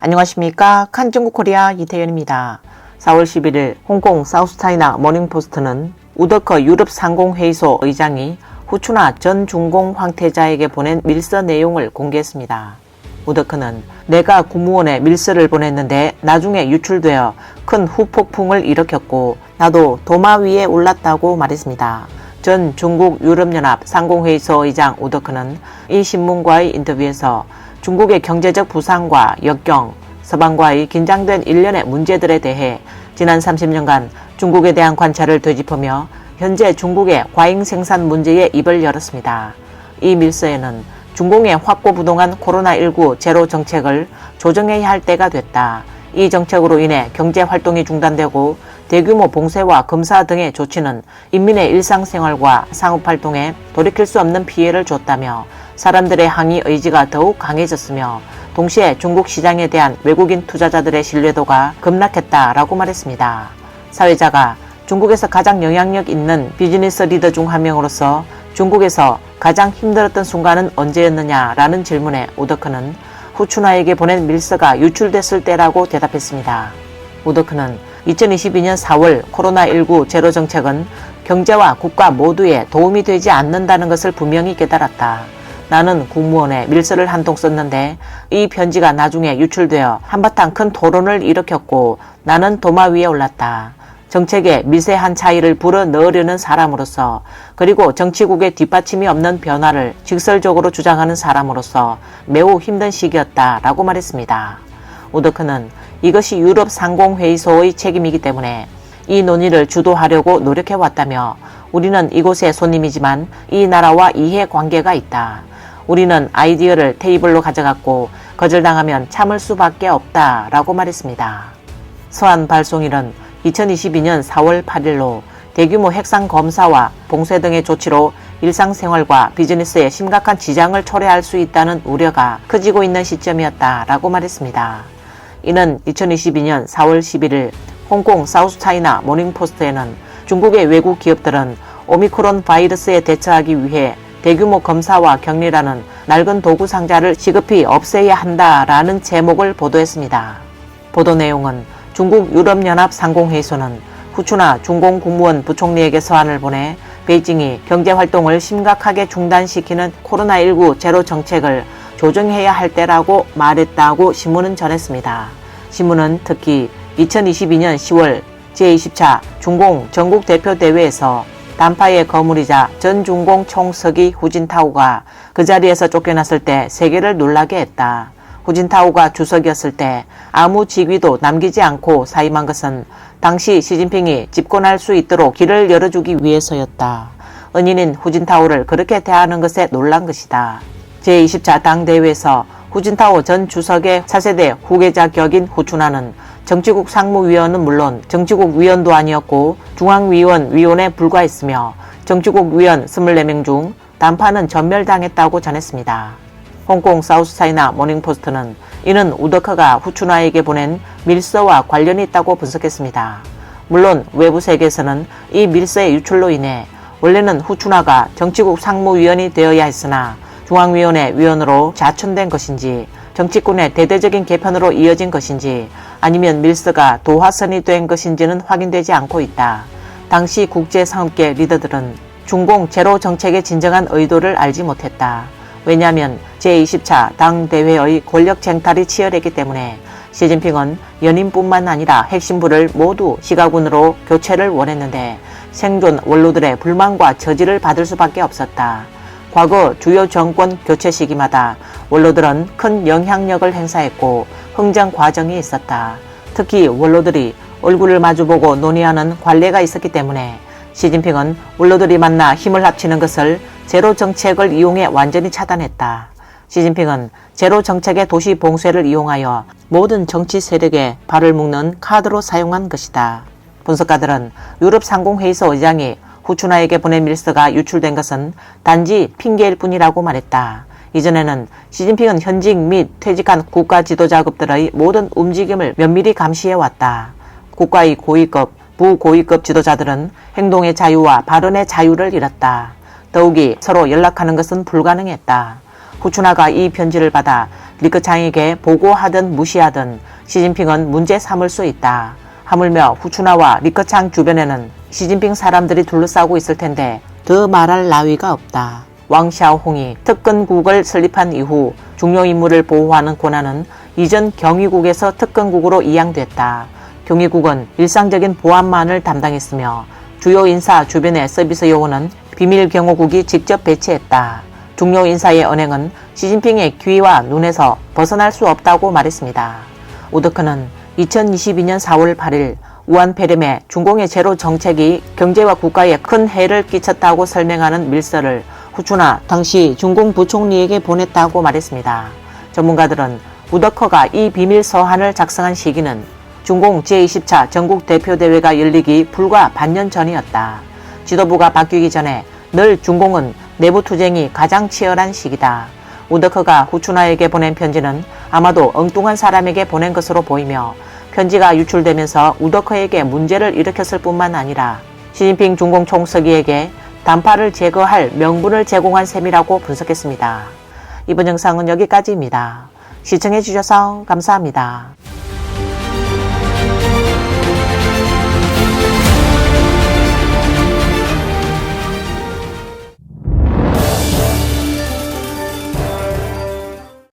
안녕하십니까. 칸중국코리아 이태현입니다. 4월 11일 홍콩 사우스차이나 머닝포스트는 우더커 유럽상공회의소 의장이 후추나 전 중공 황태자에게 보낸 밀서 내용을 공개했습니다. 우더커는 내가 국무원에 밀서를 보냈는데 나중에 유출되어 큰 후폭풍을 일으켰고 나도 도마 위에 올랐다고 말했습니다. 전 중국 유럽연합 상공회의소 의장 우더커는 이 신문과의 인터뷰에서 중국의 경제적 부상과 역경, 서방과의 긴장된 일련의 문제들에 대해 지난 30년간 중국에 대한 관찰을 되짚으며 현재 중국의 과잉 생산 문제에 입을 열었습니다. 이 밀서에는 중공의 확고부동한 코로나19 제로 정책을 조정해야 할 때가 됐다. 이 정책으로 인해 경제활동이 중단되고 대규모 봉쇄와 검사 등의 조치는 인민의 일상생활과 상업활동에 돌이킬 수 없는 피해를 줬다며 사람들의 항의 의지가 더욱 강해졌으며 동시에 중국 시장에 대한 외국인 투자자들의 신뢰도가 급락했다라고 말했습니다. 사회자가 중국에서 가장 영향력 있는 비즈니스 리더 중 한 명으로서 중국에서 가장 힘들었던 순간은 언제였느냐라는 질문에 우더커는 후추나에게 보낸 밀서가 유출됐을 때라고 대답했습니다. 우더커는 2022년 4월 코로나19 제로 정책은 경제와 국가 모두에 도움이 되지 않는다는 것을 분명히 깨달았다. 나는 국무원에 밀서를 한 통 썼는데 이 편지가 나중에 유출되어 한바탕 큰 토론을 일으켰고 나는 도마 위에 올랐다. 정책에 미세한 차이를 불어 넣으려는 사람으로서 그리고 정치국의 뒷받침이 없는 변화를 직설적으로 주장하는 사람으로서 매우 힘든 시기였다라고 말했습니다. 우더커는 이것이 유럽 상공회의소의 책임이기 때문에 이 논의를 주도하려고 노력해왔다며 우리는 이곳의 손님이지만 이 나라와 이해관계가 있다. 우리는 아이디어를 테이블로 가져갔고 거절당하면 참을 수밖에 없다라고 말했습니다. 서한 발송일은 2022년 4월 8일로 대규모 핵상 검사와 봉쇄 등의 조치로 일상생활과 비즈니스에 심각한 지장을 초래할 수 있다는 우려가 커지고 있는 시점이었다라고 말했습니다. 이는 2022년 4월 11일 홍콩 사우스차이나 모닝포스트에는 중국의 외국 기업들은 오미크론 바이러스에 대처하기 위해 대규모 검사와 격리라는 낡은 도구 상자를 시급히 없애야 한다라는 제목을 보도했습니다. 보도 내용은 중국 유럽연합 상공회의소는 후추나 중공 국무원 부총리에게 서한을 보내 베이징이 경제활동을 심각하게 중단시키는 코로나19 제로 정책을 조정해야 할 때라고 말했다고 신문은 전했습니다. 신문은 특히 2022년 10월 제20차 중공 전국 대표 대회에서 단파의 거물이자 전 중공 총서기 후진타오가 그 자리에서 쫓겨났을 때 세계를 놀라게 했다. 후진타오가 주석이었을 때 아무 직위도 남기지 않고 사임한 것은 당시 시진핑이 집권할 수 있도록 길을 열어주기 위해서였다. 은인인 후진타오를 그렇게 대하는 것에 놀란 것이다. 제20차 당대회에서 후진타오 전 주석의 차세대 후계자 격인 후추나는 정치국 상무위원은 물론 정치국 위원도 아니었고 중앙위원 위원에 불과했으며 정치국 위원 24명 중 단파는 전멸당했다고 전했습니다. 홍콩 사우스차이나 모닝포스트는 이는 우더커가 후추나에게 보낸 밀서와 관련이 있다고 분석했습니다. 물론 외부 세계에서는 이 밀서의 유출로 인해 원래는 후추나가 정치국 상무위원이 되어야 했으나 중앙위원회 위원으로 자천된 것인지 정치권의 대대적인 개편으로 이어진 것인지 아니면 밀서가 도화선이 된 것인지는 확인되지 않고 있다. 당시 국제상업계 리더들은 중공 제로 정책의 진정한 의도를 알지 못했다. 왜냐하면 제20차 당대회의 권력 쟁탈이 치열했기 때문에 시진핑은 연임뿐만 아니라 핵심부를 모두 시가군으로 교체를 원했는데 생존 원로들의 불만과 저지를 받을 수밖에 없었다. 과거 주요 정권 교체 시기마다 원로들은 큰 영향력을 행사했고 흥정 과정이 있었다. 특히 원로들이 얼굴을 마주보고 논의하는 관례가 있었기 때문에 시진핑은 원로들이 만나 힘을 합치는 것을 제로 정책을 이용해 완전히 차단했다. 시진핑은 제로 정책의 도시 봉쇄를 이용하여 모든 정치 세력에 발을 묶는 카드로 사용한 것이다. 분석가들은 유럽 상공회의소 의장이 후추나에게 보낸 밀서가 유출된 것은 단지 핑계일 뿐이라고 말했다. 이전에는 시진핑은 현직 및 퇴직한 국가 지도자급들의 모든 움직임을 면밀히 감시해왔다. 국가의 고위급, 부고위급 지도자들은 행동의 자유와 발언의 자유를 잃었다. 더욱이 서로 연락하는 것은 불가능했다. 후추나가 이 편지를 받아 리커창에게 보고하든 무시하든 시진핑은 문제 삼을 수 있다. 하물며 후추나와 리커창 주변에는 시진핑 사람들이 둘러싸고 있을 텐데 더 말할 나위가 없다. 왕 샤오홍이 특근국을 설립한 이후 중요 인물을 보호하는 권한은 이전 경위국에서 특근국으로 이양됐다. 경위국은 일상적인 보안만을 담당했으며 주요 인사 주변의 서비스 요원은 비밀 경호국이 직접 배치했다. 중요 인사의 언행은 시진핑의 귀와 눈에서 벗어날 수 없다고 말했습니다. 우더커는 2022년 4월 8일 우한폐렴에 중공의 제로 정책이 경제와 국가에 큰 해를 끼쳤다고 설명하는 밀서를 후추나 당시 중공 부총리에게 보냈다고 말했습니다. 전문가들은 우더커가 이 비밀 서한을 작성한 시기는 중공 제20차 전국 대표대회가 열리기 불과 반년 전이었다. 지도부가 바뀌기 전에 늘 중공은 내부투쟁이 가장 치열한 시기다. 우더커가 후추나에게 보낸 편지는 아마도 엉뚱한 사람에게 보낸 것으로 보이며 편지가 유출되면서 우더커에게 문제를 일으켰을 뿐만 아니라 시진핑 중공 총서기에게 단파를 제거할 명분을 제공한 셈이라고 분석했습니다. 이번 영상은 여기까지입니다. 시청해주셔서 감사합니다.